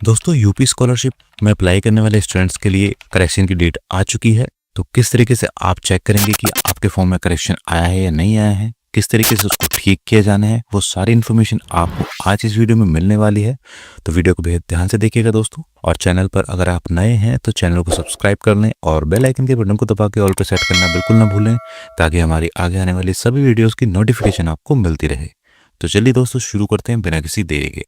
दोस्तों UP scholarship में apply करने वाले स्टूडेंट्स के लिए करेक्शन की डेट आ चुकी है। तो किस तरीके से आप चेक करेंगे कि आपके फॉर्म में करेक्शन आया है या नहीं आया है, किस तरीके से उसको ठीक किया जाना है, वो सारी इन्फॉर्मेशन आपको आज इस वीडियो में मिलने वाली है। तो वीडियो को बेहद ध्यान से देखिएगा दोस्तों, और चैनल पर अगर आप नए हैं तो चैनल को सब्सक्राइब कर लें और बेल आइकन के बटन को दबा के ऑल पर सेट करना बिल्कुल ना भूलें, ताकि हमारी आगे आने वाली सभी वीडियोज़ की नोटिफिकेशन आपको मिलती रहे। तो चलिए दोस्तों शुरू करते हैं बिना किसी देरी के।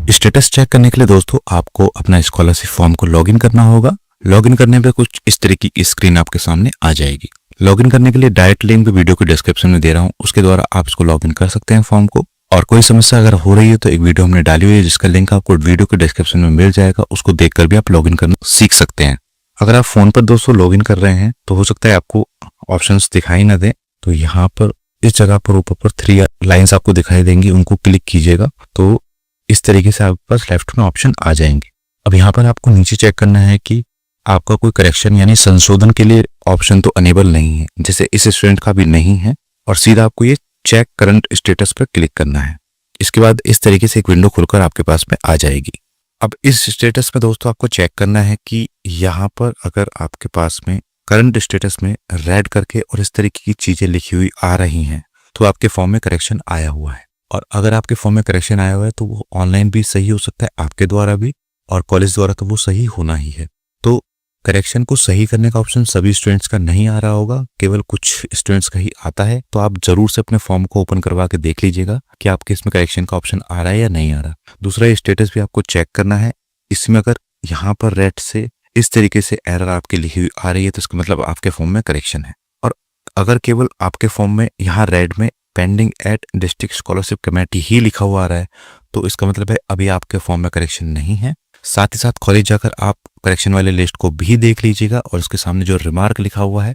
स्टेटस चेक करने के लिए दोस्तों आपको अपना स्कॉलरशिप फॉर्म को लॉगिन करना होगा। लॉगिन करने पे कुछ इस तरह की स्क्रीन आपके सामने आ जाएगी। लॉगिन करने के लिए डायरेक्ट लिंक वीडियो के डिस्क्रिप्शन में दे रहा हूं, उसके द्वारा आप इसको लॉगिन कर सकते हैं फॉर्म को। और कोई समस्या अगर हो रही है तो एक वीडियो हमने डाली हुई है जिसका लिंक आपको वीडियो के डिस्क्रिप्शन में मिल जाएगा, उसको देखकर भी आप लॉगिन करना सीख सकते हैं। अगर आप फोन पर दोस्तों लॉगिन कर रहे हैं तो हो सकता है आपको ऑप्शंस दिखाई ना दे, तो यहाँ पर इस जगह पर ऊपर पर 3 लाइन्स आपको दिखाई देंगी, उनको क्लिक कीजिएगा तो इस तरीके से आपके पास लेफ्ट में ऑप्शन आ जाएंगे। अब यहाँ पर आपको नीचे चेक करना है कि आपका कोई करेक्शन यानी संशोधन के लिए ऑप्शन तो अनेबल नहीं है, जैसे इस स्टूडेंट का भी नहीं है, और सीधा आपको ये चेक करंट स्टेटस पर क्लिक करना है। इसके बाद इस तरीके से एक विंडो खुलकर आपके पास में आ जाएगी। अब इस स्टेटस में दोस्तों आपको चेक करना है कि यहाँ पर अगर आपके पास में करंट स्टेटस में रेड करके और इस तरीके की चीजें लिखी हुई आ रही हैं तो आपके फॉर्म में करेक्शन आया हुआ है। और अगर आपके फॉर्म में करेक्शन आया हुआ है तो वो ऑनलाइन भी सही हो सकता है, आपके द्वारा भी और कॉलेज द्वारा, तो वो सही होना ही है। तो करेक्शन को सही करने का ऑप्शन सभी स्टूडेंट्स का नहीं आ रहा होगा, केवल कुछ स्टूडेंट्स का ही आता है। तो आप जरूर से अपने फॉर्म को ओपन करवा के देख लीजिएगा कि आपके इसमें करेक्शन का ऑप्शन आ रहा है या नहीं आ रहा। दूसरा स्टेटस भी आपको चेक करना है। इसमें अगर यहाँ पर रेड से इस तरीके से एरर आपकी लिखी हुई आ रही है तो इसका मतलब आपके फॉर्म में करेक्शन है। और अगर केवल आपके फॉर्म में यहाँ रेड में pending at district scholarship committee ही लिखा हुआ आ रहा है तो इसका मतलब है अभी आपके फॉर्म में करेक्शन नहीं है। साथ ही साथ कॉलेज जाकर आप करेक्शन वाले लिस्ट को भी देख लीजिएगा और उसके सामने जो रिमार्क लिखा हुआ है,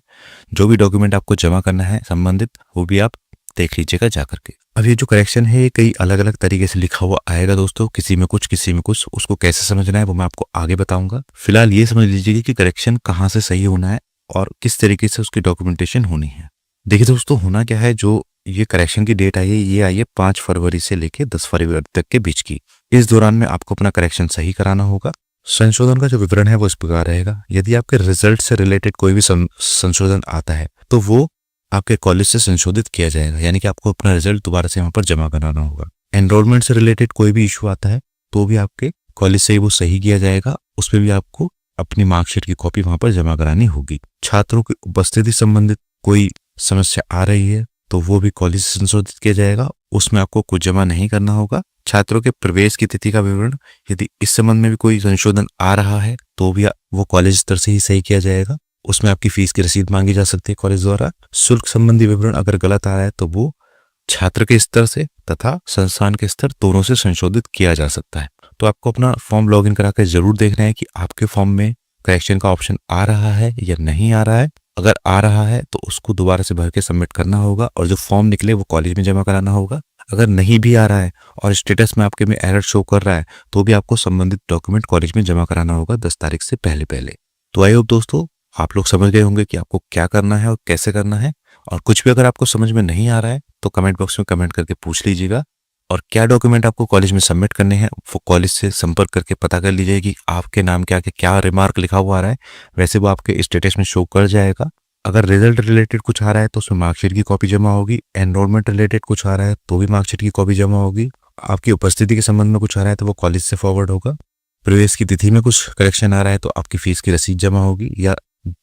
जो भी डॉक्यूमेंट आपको जमा करना है संबंधित, वो भी आप देख लीजिएगा जाकर के। अब ये जो करेक्शन है कई अलग अलग तरीके से लिखा हुआ आएगा दोस्तों, किसी में कुछ किसी में कुछ, उसको कैसे समझना है वो मैं आपको आगे बताऊंगा। फिलहाल ये समझ लीजिए कि करेक्शन कहाँ से सही होना है और किस तरीके से उसकी डॉक्यूमेंटेशन होनी है। देखिए दोस्तों, होना क्या है, जो ये करेक्शन की डेट आई है ये आई है 5 फरवरी से लेके 10 फरवरी तक के बीच की। इस दौरान में आपको अपना करेक्शन सही कराना होगा। संशोधन का जो विवरण है वो इस प्रकार रहेगा। यदि आपके रिजल्ट से रिलेटेड कोई भी संशोधन आता है तो वो आपके कॉलेज से संशोधित किया जाएगा, यानी कि आपको अपना रिजल्ट दोबारा से वहां पर जमा कराना होगा। एनरोलमेंट से रिलेटेड कोई भी इशू आता है तो भी आपके कॉलेज से ही वो सही किया जाएगा, उस पर भी आपको अपनी मार्कशीट की कॉपी वहां पर जमा करानी होगी। छात्रों की उपस्थिति संबंधित कोई समस्या आ रही है तो वो भी कॉलेज से संशोधित किया जाएगा, उसमें आपको कुछ जमा नहीं करना होगा। छात्रों के प्रवेश की तिथि का विवरण, यदि इस संबंध में भी कोई संशोधन आ रहा है तो भी वो कॉलेज स्तर से ही सही किया जाएगा, उसमें आपकी फीस की रसीद मांगी जा सकती है कॉलेज द्वारा। शुल्क संबंधी विवरण अगर गलत आ रहा है तो वो छात्र के स्तर से तथा संस्थान के स्तर दोनों से संशोधित किया जा सकता है। तो आपको अपना फॉर्म लॉगिन करा कर जरूर देखना है कि आपके फॉर्म में करेक्शन का ऑप्शन आ रहा है या नहीं आ रहा है। अगर आ रहा है तो उसको दोबारा से भर के सबमिट करना होगा और जो फॉर्म निकले वो कॉलेज में जमा कराना होगा। अगर नहीं भी आ रहा है और स्टेटस में आपके में एरर शो कर रहा है तो भी आपको संबंधित डॉक्यूमेंट कॉलेज में जमा कराना होगा 10 तारीख से पहले। तो आई होप दोस्तों आप लोग समझ गए होंगे कि आपको क्या करना है और कैसे करना है। और कुछ भी अगर आपको समझ में नहीं आ रहा है तो कमेंट बॉक्स में कमेंट करके पूछ लीजिएगा, और क्या डॉक्यूमेंट आपको कॉलेज में सबमिट करने हैं वो कॉलेज से संपर्क करके पता कर लीजिए कि आपके नाम क्या रिमार्क लिखा हुआ आ रहा है, वैसे वो आपके स्टेटस में शो कर जाएगा। अगर रिजल्ट रिलेटेड कुछ आ रहा है तो उसमें मार्कशीट की कॉपी जमा होगी। एनरोलमेंट रिलेटेड कुछ आ रहा है तो भी मार्कशीट की कॉपी जमा होगी। आपकी उपस्थिति के संबंध में कुछ आ रहा है तो वो कॉलेज से फॉरवर्ड होगा। प्रवेश की तिथि में कुछ करेक्शन आ रहा है तो आपकी फीस की रसीद जमा होगी, या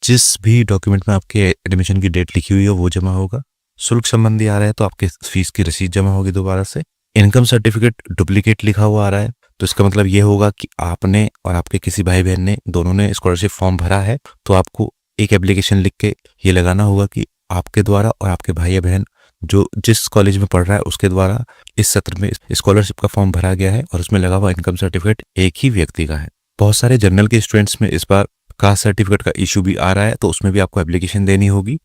जिस भी डॉक्यूमेंट में आपके एडमिशन की डेट लिखी हुई है वो जमा होगा। शुल्क संबंधी आ रहा है तो आपके फीस की रसीद जमा होगी दोबारा से। इनकम सर्टिफिकेट डुप्लीकेट लिखा हुआ आ रहा है तो इसका मतलब ये होगा कि आपने और आपके किसी भाई बहन ने दोनों ने स्कॉलरशिप फॉर्म भरा है, तो आपको एक एप्लीकेशन लिख के ये लगाना होगा कि आपके द्वारा और आपके भाई या बहन जो जिस कॉलेज में पढ़ रहा है उसके द्वारा इस सत्र में स्कॉलरशिप का फॉर्म भरा गया है और उसमें लगा हुआ इनकम सर्टिफिकेट एक ही व्यक्ति का है। बहुत सारे जनरल के स्टूडेंट्स में इस बार कास्ट सर्टिफिकेट का इशू भी आ रहा है, तो उसमें भी आपको एप्लीकेशन देनी होगी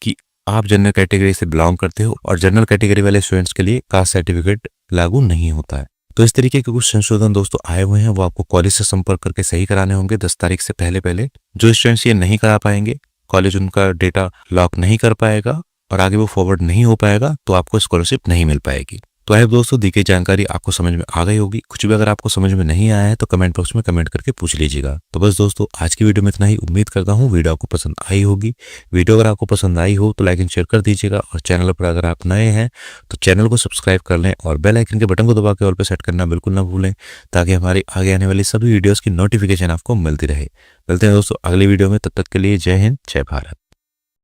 कि आप जनरल कैटेगरी से बिलोंग करते हो, और जनरल कैटेगरी वाले स्टूडेंट्स के लिए कास्ट सर्टिफिकेट लागू नहीं होता है। तो इस तरीके के कुछ संशोधन दोस्तों आए हुए हैं, वो आपको कॉलेज से संपर्क करके सही कराने होंगे 10 तारीख से पहले। जो स्टूडेंट्स ये नहीं करा पाएंगे, कॉलेज उनका डेटा लॉक नहीं कर पाएगा और आगे वो फॉरवर्ड नहीं हो पाएगा, तो आपको स्कॉलरशिप नहीं मिल पाएगी। तो आई होप दोस्तों दी गई जानकारी आपको समझ में आ गई होगी। कुछ भी अगर आपको समझ में नहीं आया है तो कमेंट बॉक्स में कमेंट करके पूछ लीजिएगा। तो बस दोस्तों आज की वीडियो में इतना ही। उम्मीद करता हूँ वीडियो आपको पसंद आई होगी। वीडियो अगर आपको पसंद आई हो तो लाइक एंड शेयर कर दीजिएगा, और चैनल पर अगर आप नए हैं तो चैनल को सब्सक्राइब कर लें और बेल आइकन के बटन को दबा के ऑल पे सेट करना बिल्कुल ना भूलें, ताकि हमारी आगे आने वाली सभी वीडियोस की नोटिफिकेशन आपको मिलती रहे। मिलते हैं दोस्तों अगली वीडियो में, तब तक के लिए जय हिंद जय भारत।